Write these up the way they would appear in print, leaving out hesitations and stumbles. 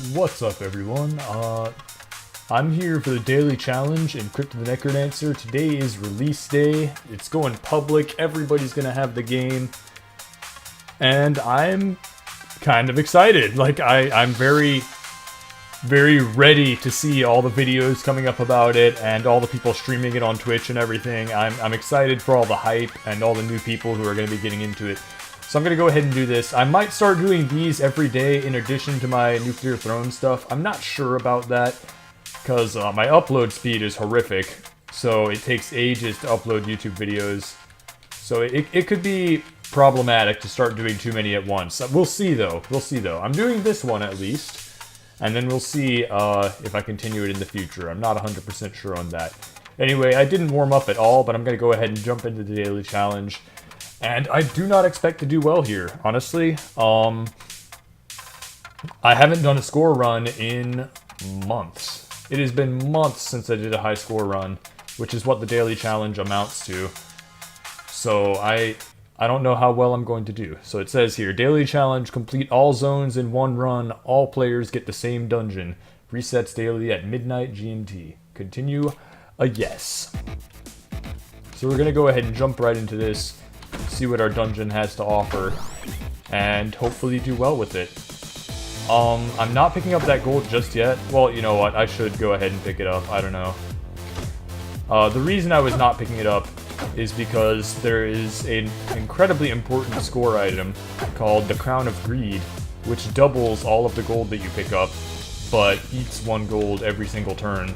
What's up, everyone? I'm here for the daily challenge in Crypt the Necrodancer. Today is release day. It's going public. Everybody's gonna have the game. And I'm kind of excited. I'm very ready to see all the videos coming up about it and all the people streaming it on Twitch and everything. I'm excited for all the hype and all the new people who are going to be getting into it. So I'm going to go ahead and do this. I might start doing these every day in addition to my Nuclear Throne stuff. I'm not sure about that because my upload speed is horrific. So it takes ages to upload YouTube videos. So it could be problematic to start doing too many at once. We'll see though. I'm doing this one at least. And then we'll see if I continue it in the future. I'm not 100% sure on that. Anyway, I didn't warm up at all, but I'm going to go ahead and jump into the daily challenge. And I do not expect to do well here, honestly. I haven't done a score run in months. It has been months since I did a high score run, which is what the daily challenge amounts to. So I don't know how well I'm going to do. So it says here, daily challenge, complete all zones in one run. All players get the same dungeon. Resets daily at midnight GMT. Continue a yes. So we're going to go ahead and jump right into this, see what our dungeon has to offer, and hopefully do well with it. I'm not picking up that gold just yet. Well, you know what? I should go ahead and pick it up. I don't know. The reason I was not picking it up is because there is an incredibly important score item called the Crown of Greed, which doubles all of the gold that you pick up, but eats 1 gold every single turn.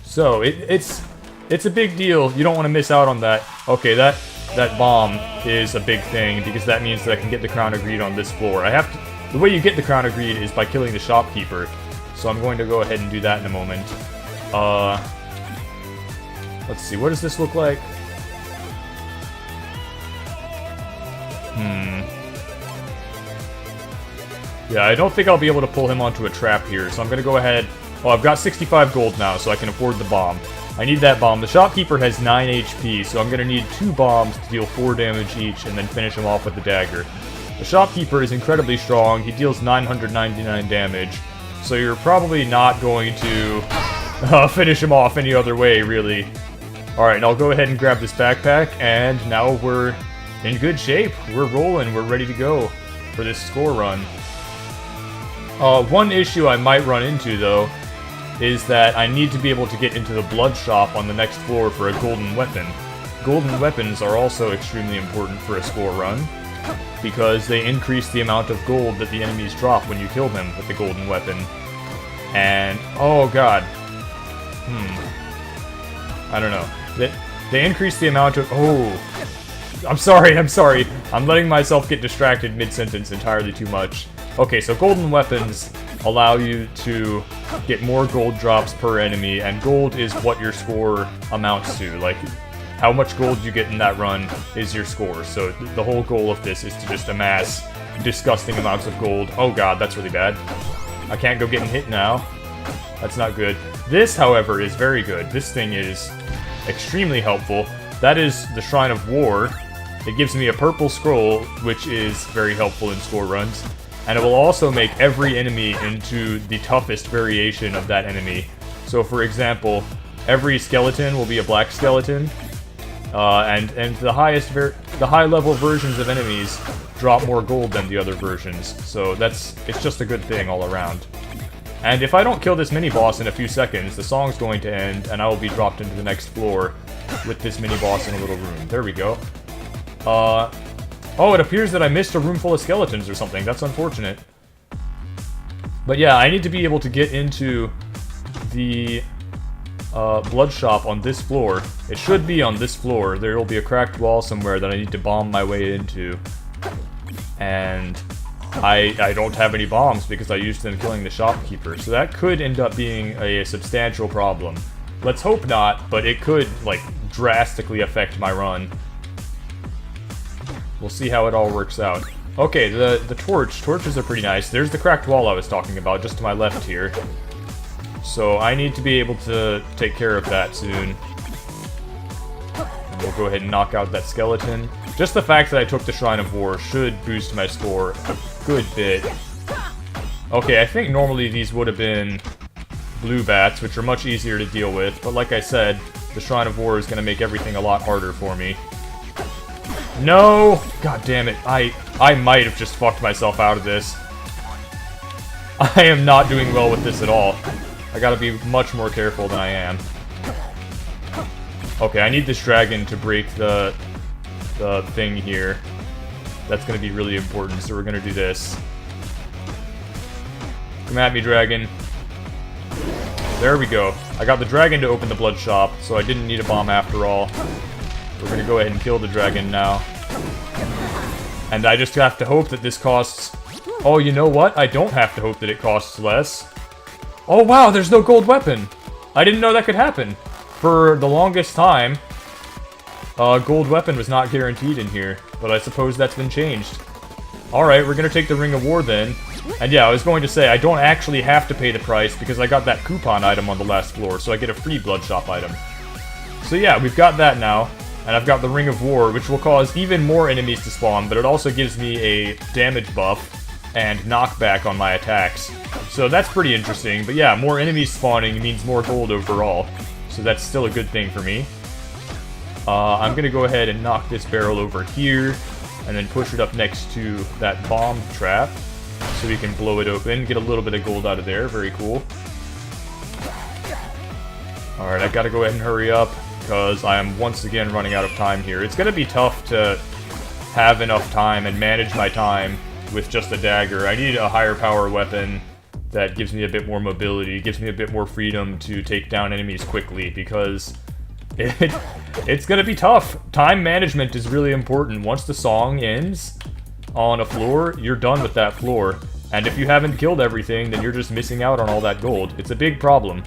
So it's a big deal. You don't want to miss out on that. Okay, that bomb is a big thing because that means that I can get the Crown of Greed on this floor. The way you get the Crown of Greed is by killing the shopkeeper, so I'm going to go ahead and do that in a moment. Let's see, what does this look like? Yeah, I don't think I'll be able to pull him onto a trap here, so I'm gonna go ahead... Oh, I've got 65 gold now, so I can afford the bomb. I need that bomb. The shopkeeper has 9 HP, so I'm gonna need 2 bombs to deal 4 damage each, and then finish him off with the dagger. The shopkeeper is incredibly strong. He deals 999 damage, so you're probably not going to finish him off any other way, really. Alright, I'll go ahead and grab this backpack, and now we're in good shape. We're rolling, we're ready to go for this score run. One issue I might run into, though, is that I need to be able to get into the blood shop on the next floor for a golden weapon. Golden weapons are also extremely important for a score run, because they increase the amount of gold that the enemies drop when you kill them with the golden weapon. And, oh god. I don't know. They increase the amount of... Oh! I'm sorry. I'm letting myself get distracted mid-sentence entirely too much. Okay, so golden weapons allow you to get more gold drops per enemy, and gold is what your score amounts to. Like, how much gold you get in that run is your score. So the whole goal of this is to just amass disgusting amounts of gold. Oh god, that's really bad. I can't go getting hit now. That's not good. This, however, is very good. This thing is extremely helpful. That is the Shrine of War. It gives me a purple scroll, which is very helpful in score runs. And it will also make every enemy into the toughest variation of that enemy. So for example, every skeleton will be a black skeleton. And the high level versions of enemies drop more gold than the other versions. So it's just a good thing all around. And if I don't kill this mini-boss in a few seconds, the song's going to end, and I will be dropped into the next floor with this mini-boss in a little room. There we go. Oh, it appears that I missed a room full of skeletons or something. That's unfortunate. But yeah, I need to be able to get into the blood shop on this floor. It should be on this floor. There will be a cracked wall somewhere that I need to bomb my way into. And I don't have any bombs because I used them killing the shopkeeper. So that could end up being a substantial problem. Let's hope not, but it could, like, drastically affect my run. We'll see how it all works out. Okay, the torches are pretty nice. There's the cracked wall I was talking about, just to my left here. So I need to be able to take care of that soon. And we'll go ahead and knock out that skeleton. Just the fact that I took the Shrine of War should boost my score a good bit. Okay, I think normally these would have been blue bats, which are much easier to deal with, but like I said, the Shrine of War is going to make everything a lot harder for me. No! God damn it, I might have just fucked myself out of this. I am not doing well with this at all. I gotta be much more careful than I am. Okay, I need this dragon to break the thing here. That's gonna be really important, so we're gonna do this. Come at me, dragon. There we go. I got the dragon to open the blood shop, so I didn't need a bomb after all. We're gonna go ahead and kill the dragon now. And I just have to hope that this costs... Oh, you know what? I don't have to hope that it costs less. Oh wow, there's no gold weapon! I didn't know that could happen. For the longest time, gold weapon was not guaranteed in here, but I suppose that's been changed. Alright, we're gonna take the Ring of War then. And yeah, I was going to say, I don't actually have to pay the price because I got that coupon item on the last floor, so I get a free blood shop item. So yeah, we've got that now, and I've got the Ring of War, which will cause even more enemies to spawn, but it also gives me a damage buff and knockback on my attacks. So that's pretty interesting, but yeah, more enemies spawning means more gold overall, so that's still a good thing for me. I'm gonna go ahead and knock this barrel over here, and then push it up next to that bomb trap, so we can blow it open, get a little bit of gold out of there, very cool. Alright, I gotta go ahead and hurry up, because I am once again running out of time here. It's gonna be tough to have enough time and manage my time with just a dagger. I need a higher power weapon that gives me a bit more mobility, gives me a bit more freedom to take down enemies quickly, because it's gonna be tough. Time management is really important. Once the song ends on a floor, you're done with that floor. And if you haven't killed everything, then you're just missing out on all that gold. It's a big problem.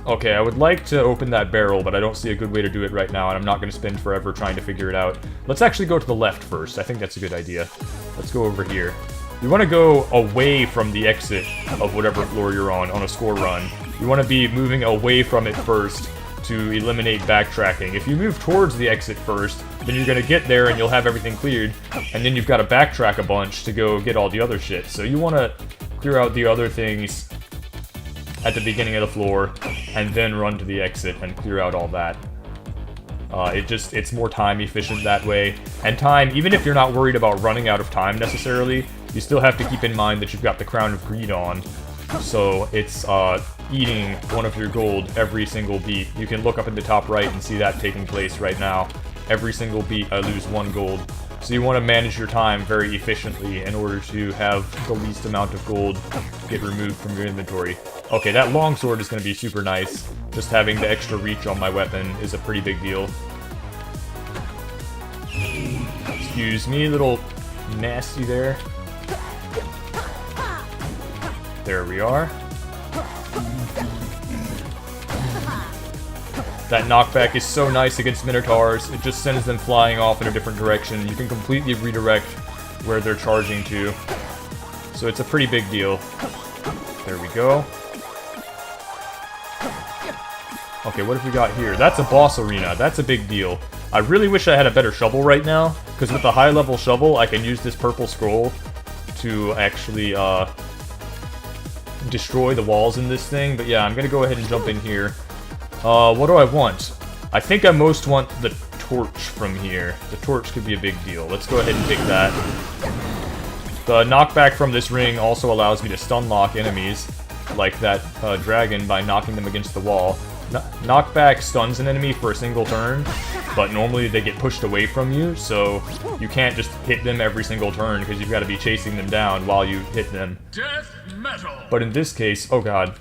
Okay, I would like to open that barrel, but I don't see a good way to do it right now, and I'm not going to spend forever trying to figure it out. Let's actually go to the left first. I think that's a good idea. Let's go over here. You want to go away from the exit of whatever floor you're on a score run. You want to be moving away from it first to eliminate backtracking. If you move towards the exit first, then you're going to get there and you'll have everything cleared, and then you've got to backtrack a bunch to go get all the other shit. So you want to clear out the other things at the beginning of the floor, and then run to the exit and clear out all that. It's more time efficient that way. And time, even if you're not worried about running out of time necessarily, you still have to keep in mind that you've got the Crown of Greed on. So it's eating one of your gold every single beat. You can look up in the top right and see that taking place right now. Every single beat I lose 1 gold. So you want to manage your time very efficiently in order to have the least amount of gold get removed from your inventory. Okay, that longsword is going to be super nice. Just having the extra reach on my weapon is a pretty big deal. Excuse me, little nasty there. There we are. That knockback is so nice against Minotaurs. It just sends them flying off in a different direction. You can completely redirect where they're charging to. So it's a pretty big deal. There we go. Okay, what have we got here? That's a boss arena. That's a big deal. I really wish I had a better shovel right now, because with the high-level shovel, I can use this purple scroll to actually destroy the walls in this thing. But yeah, I'm gonna go ahead and jump in here. What do I want? I think I most want the torch from here. The torch could be a big deal. Let's go ahead and take that. The knockback from this ring also allows me to stun lock enemies, like that dragon, by knocking them against the wall. Knockback stuns an enemy for a single turn, but normally they get pushed away from you, so you can't just hit them every single turn, because you've got to be chasing them down while you hit them. Death metal. But in this case, oh god.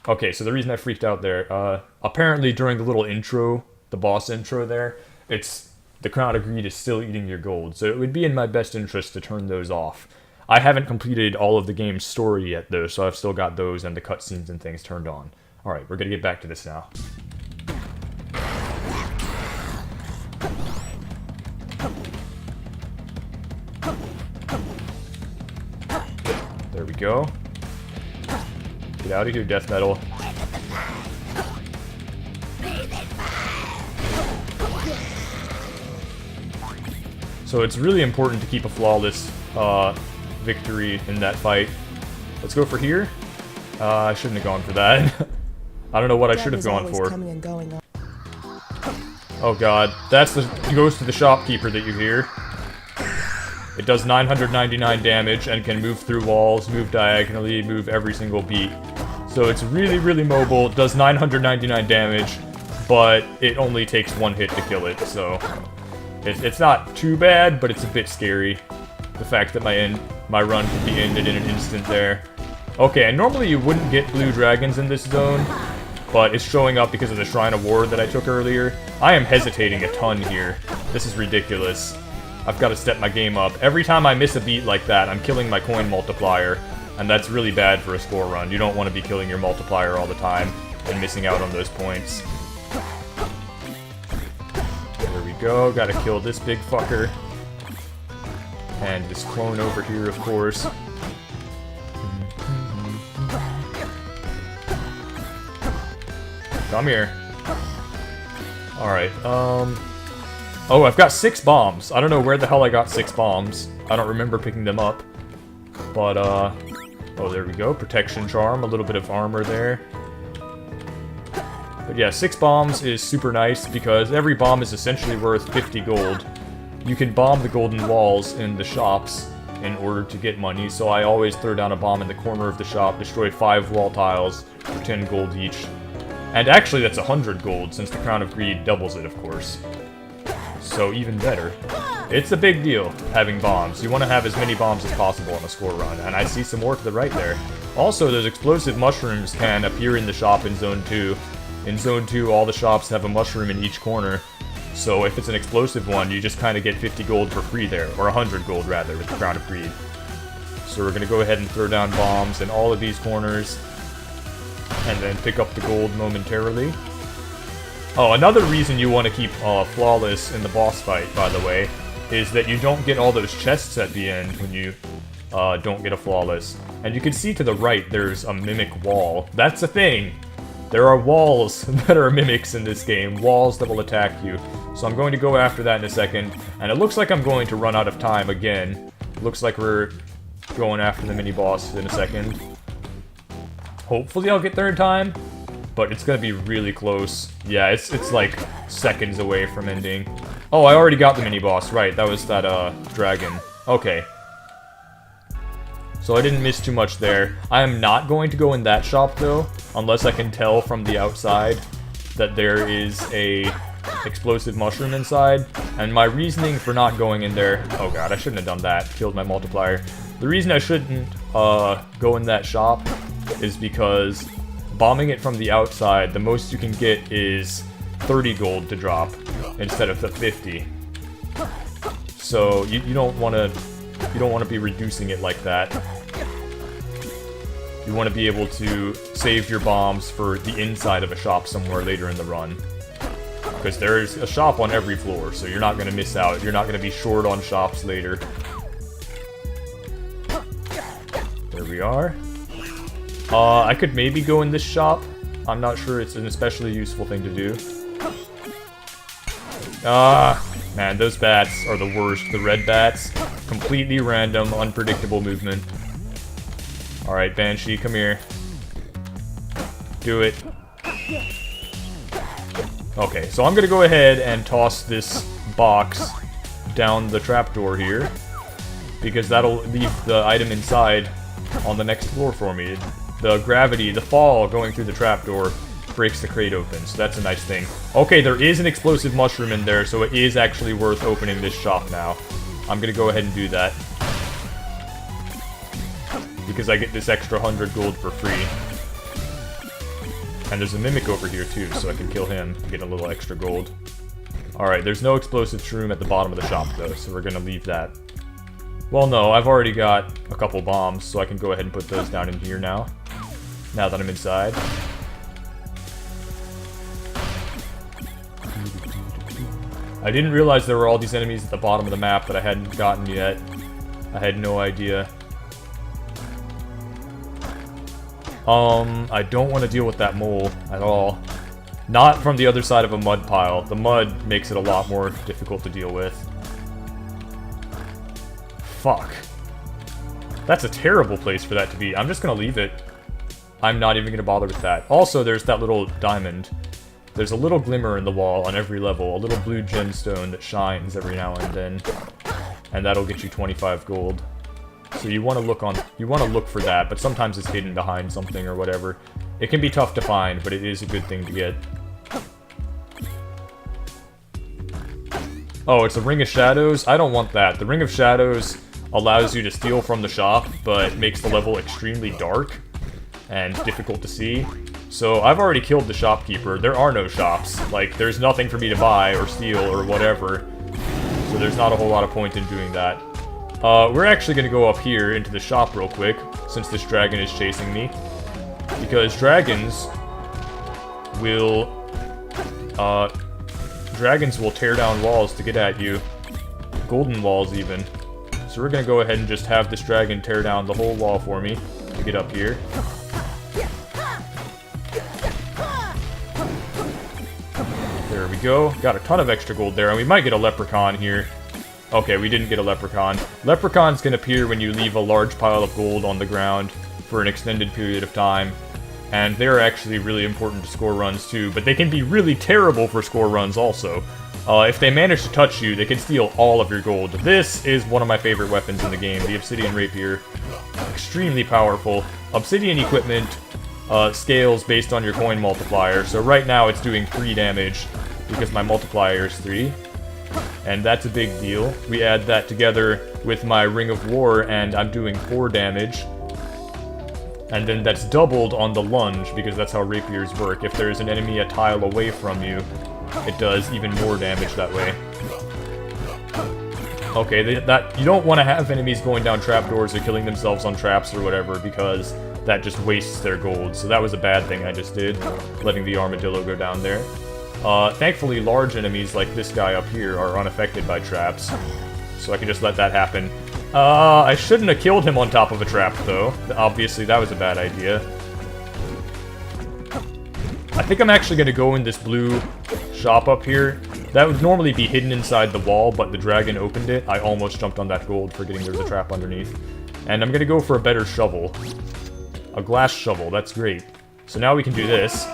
Okay, so the reason I freaked out there, apparently during the little intro, the boss intro there, it's the Crown of Greed is still eating your gold, so it would be in my best interest to turn those off. I haven't completed all of the game's story yet, though, so I've still got those and the cutscenes and things turned on. Alright, we're gonna get back to this now. There we go. Get out of here, death metal. So it's really important to keep a flawless victory in that fight. Let's go for here. I shouldn't have gone for that. I don't know what I should have gone for. Oh god, that's the ghost of the shopkeeper that you hear. It does 999 damage and can move through walls, move diagonally, move every single beat. So it's really, really mobile, does 999 damage, but it only takes one hit to kill it, so... It's not too bad, but it's a bit scary. The fact that my run could be ended in an instant there. Okay, and normally you wouldn't get blue dragons in this zone, but it's showing up because of the Shrine of War that I took earlier. I am hesitating a ton here. This is ridiculous. I've got to step my game up. Every time I miss a beat like that, I'm killing my coin multiplier, and that's really bad for a score run. You don't want to be killing your multiplier all the time and missing out on those points. There we go, gotta kill this big fucker. And this clone over here, of course. Come here. Alright, oh, I've got 6 bombs. I don't know where the hell I got 6 bombs. I don't remember picking them up. But, oh, there we go. Protection charm, a little bit of armor there. But yeah, 6 bombs is super nice because every bomb is essentially worth 50 gold. You can bomb the golden walls in the shops in order to get money, so I always throw down a bomb in the corner of the shop, destroy 5 wall tiles for 10 gold each. And actually that's 100 gold, since the Crown of Greed doubles it, of course. So even better. It's a big deal, having bombs. You want to have as many bombs as possible on a score run, and I see some more to the right there. Also, those explosive mushrooms can appear in the shop in Zone 2. In Zone 2, all the shops have a mushroom in each corner. So if it's an explosive one, you just kind of get 50 gold for free there, or 100 gold rather, with the Crown of Greed. So we're going to go ahead and throw down bombs in all of these corners, and then pick up the gold momentarily. Oh, another reason you want to keep flawless in the boss fight, by the way, is that you don't get all those chests at the end when you don't get a flawless. And you can see to the right there's a mimic wall. That's a thing! There are walls that are mimics in this game, walls that will attack you. So I'm going to go after that in a second, and it looks like I'm going to run out of time again. Looks like we're going after the mini-boss in a second. Hopefully I'll get there in time, but it's gonna be really close. Yeah, it's like seconds away from ending. Oh, I already got the mini-boss, right, that was that, dragon. Okay. So I didn't miss too much there. I am not going to go in that shop, though, unless I can tell from the outside that there is a explosive mushroom inside. And my reasoning for not going in there... Oh god, I shouldn't have done that. Killed my multiplier. The reason I shouldn't go in that shop is because bombing it from the outside, the most you can get is 30 gold to drop instead of the 50. So you don't want to be reducing it like that. You want to be able to save your bombs for the inside of a shop somewhere later in the run. Because there's a shop on every floor, so you're not going to miss out. You're not going to be short on shops later. There we are. I could maybe go in this shop. I'm not sure it's an especially useful thing to do. Man, those bats are the worst. The red bats. Completely random, unpredictable movement. Alright, Banshee, come here. Do it. Okay, so I'm gonna go ahead and toss this box down the trapdoor here, because that'll leave the item inside on the next floor for me. The gravity, the fall going through the trapdoor breaks the crate open, so that's a nice thing. Okay, there is an explosive mushroom in there, so it is actually worth opening this shop now. I'm gonna go ahead and do that, because I get this extra 100 gold for free. And there's a mimic over here too, so I can kill him and get a little extra gold. Alright, there's no explosive shroom at the bottom of the shop though, so we're gonna leave that. Well, no, I've already got a couple bombs, so I can go ahead and put those down in here now. Now that I'm inside. I didn't realize there were all these enemies at the bottom of the map that I hadn't gotten yet. I had no idea. I don't want to deal with that mole at all. Not from the other side of a mud pile. The mud makes it a lot more difficult to deal with. fuck. That's a terrible place for that to be. I'm just gonna leave it. I'm not even gonna bother with that. Also, there's that little diamond. There's a little glimmer in the wall on every level, a little blue gemstone that shines every now and then. And that'll get you 25 gold. So you want to look for that, but sometimes it's hidden behind something or whatever. It can be tough to find, but it is a good thing to get. Oh, it's a Ring of Shadows? I don't want that. The Ring of Shadows allows you to steal from the shop, but makes the level extremely dark and difficult to see. So I've already killed the shopkeeper. There are no shops. Like, there's nothing for me to buy or steal or whatever. So there's not a whole lot of point in doing that. We're actually going to go up here into the shop real quick, since this dragon is chasing me. Because dragons will tear down walls to get at you. Golden walls, even. So we're going to go ahead and just have this dragon tear down the whole wall for me to get up here. There we go. Got a ton of extra gold there, and we might get a leprechaun here. Okay, we didn't get a leprechaun. Leprechauns can appear when you leave a large pile of gold on the ground for an extended period of time. And they're actually really important to score runs too, but they can be really terrible for score runs also. If they manage to touch you, they can steal all of your gold. This is one of my favorite weapons in the game, the Obsidian Rapier. Extremely powerful. Obsidian equipment scales based on your coin multiplier, so right now it's doing 3 damage because my multiplier is 3. And that's a big deal. We add that together with my Ring of War, and I'm doing 4 damage. And then that's doubled on the lunge, because that's how rapiers work. If there's an enemy a tile away from you, it does even more damage that way. Okay, you don't want to have enemies going down trapdoors or killing themselves on traps or whatever, because that just wastes their gold. So that was a bad thing I just did, letting the armadillo go down there. Thankfully, large enemies like this guy up here are unaffected by traps, so I can just let that happen. I shouldn't have killed him on top of a trap, though. Obviously, that was a bad idea. I think I'm actually going to go in this blue shop up here. That would normally be hidden inside the wall, but the dragon opened it. I almost jumped on that gold, forgetting there's a trap underneath. And I'm going to go for a better shovel. A glass shovel, that's great. So now we can do this.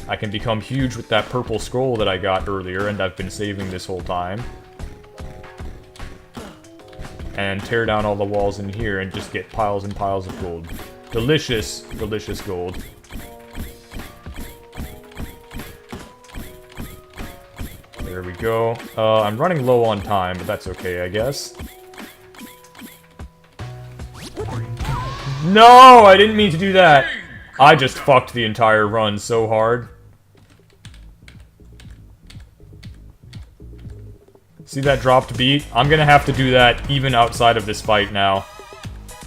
I can become huge with that purple scroll that I got earlier, and I've been saving this whole time. And tear down all the walls in here and just get piles and piles of gold. Delicious, delicious gold. There we go. I'm running low on time, but that's okay, I guess. No! I didn't mean to do that! I just fucked the entire run so hard. See that dropped beat? I'm gonna have to do that even outside of this fight now.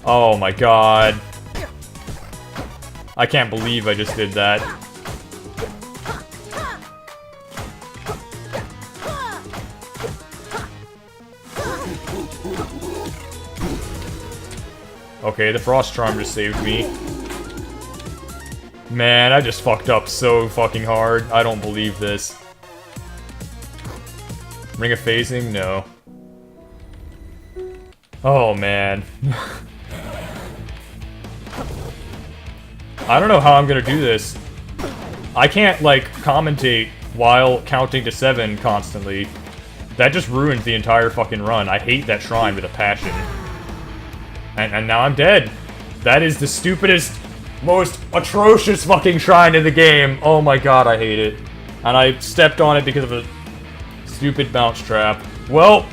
Oh my god. I can't believe I just did that. Okay, the Frost Charm just saved me. Man, I just fucked up so fucking hard. I don't believe this. Ring of Phasing? No. Oh, man. I don't know how I'm gonna do this. I can't, like, commentate while counting to 7 constantly. That just ruined the entire fucking run. I hate that shrine with a passion. And now I'm dead. That is the stupidest, most atrocious fucking shrine in the game. Oh my god, I hate it. And I stepped on it because of a stupid bounce trap. Well,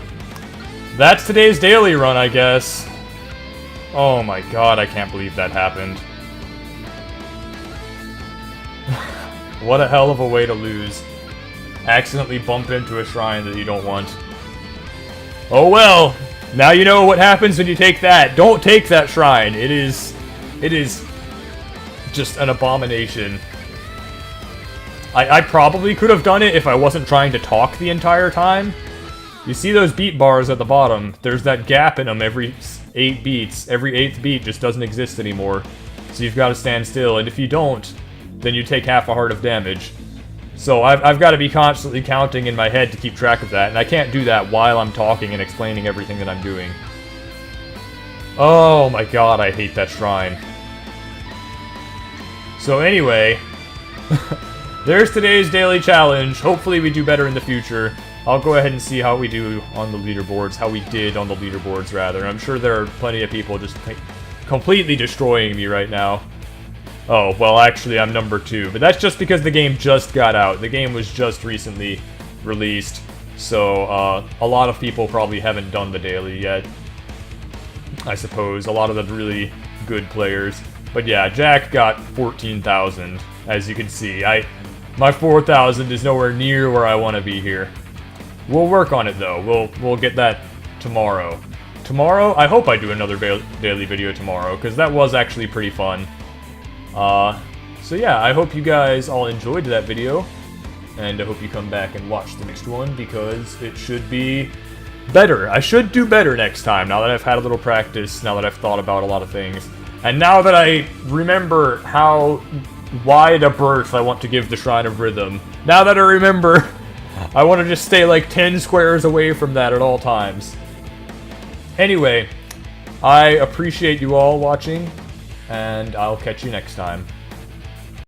that's today's daily run, I guess. Oh my god, I can't believe that happened. What a hell of a way to lose. Accidentally bump into a shrine that you don't want. Oh well! Now you know what happens when you take that. Don't take that shrine. It is just an abomination. I probably could have done it if I wasn't trying to talk the entire time. You see those beat bars at the bottom? There's that gap in them every 8 beats. Every 8th beat just doesn't exist anymore. So you've got to stand still, and if you don't, then you take half a heart of damage. So I've got to be constantly counting in my head to keep track of that, and I can't do that while I'm talking and explaining everything that I'm doing. Oh my god, I hate that shrine. So anyway, there's today's daily challenge. Hopefully we do better in the future. I'll go ahead and see how we do on the leaderboards, how we did on the leaderboards, rather. I'm sure there are plenty of people just completely destroying me right now. Oh, well, actually, I'm number 2, but that's just because the game just got out. The game was just recently released, so a lot of people probably haven't done the daily yet, I suppose. A lot of the really good players. But yeah, Jack got 14,000, as you can see. My 4,000 is nowhere near where I want to be here. We'll work on it, though. We'll get that tomorrow. Tomorrow, I hope I do another daily video tomorrow, because that was actually pretty fun. So yeah, I hope you guys all enjoyed that video, and I hope you come back and watch the next one, because it should be better. I should do better next time, now that I've had a little practice, now that I've thought about a lot of things, and now that I remember how wide a berth I want to give the Shrine of Rhythm. Now that I remember, I want to just stay like 10 squares away from that at all times. Anyway, I appreciate you all watching, and I'll catch you next time.